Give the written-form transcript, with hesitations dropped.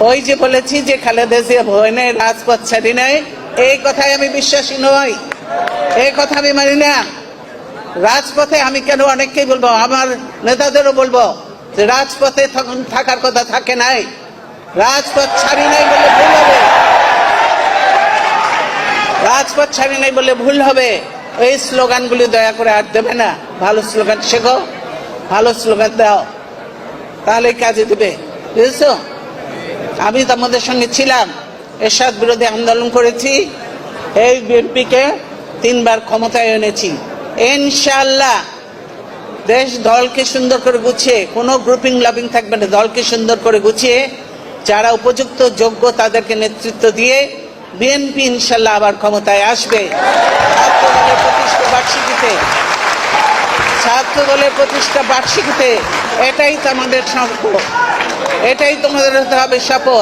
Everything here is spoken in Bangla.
ওই যে বলেছি যে খালেদা জিয়া ভয়নে রাজপথ ছাড়ি নাই, এই কথায় আমি বিশ্বাসী নই, এই কথা আমি মানি না। রাজপথে আমি কেন অনেককেই বলবো, আমার নেতাদেরও বলবো যে রাজপথে তখন থাকার কথা থাকে নাই, রাজপথ ছাড়ি নাই বলে ভুল হবে, রাজপথ ছাড়ি নাই বলে ভুল হবে। এই স্লোগানগুলি দয়া করে আর দেবে না, ভালো স্লোগান শেখো, ভালো স্লোগান দাও, তাহলে কাজে দেবে, বুঝেছো? আমি তোমাদের সঙ্গে ছিলাম, এরশাদ বিরোধী আন্দোলন করেছি, এই বিএনপিকে 3 বার ক্ষমতায় এনেছি। ইনশাআল্লাহ দেশ দলকে সুন্দর করে গুছিয়ে, কোনো গ্রুপিং লাভিং থাকবে না, দলকে সুন্দর করে গুছিয়ে যারা উপযুক্ত যোগ্য তাদেরকে নেতৃত্ব দিয়ে বিএনপি ইনশাআল্লাহ আবার ক্ষমতায় আসবে। ছাত্র দলের প্রতিষ্ঠা বার্ষিকীতে এটাই তো আমাদের শপথ, এটাই তোমাদের হতে হবে শপথ।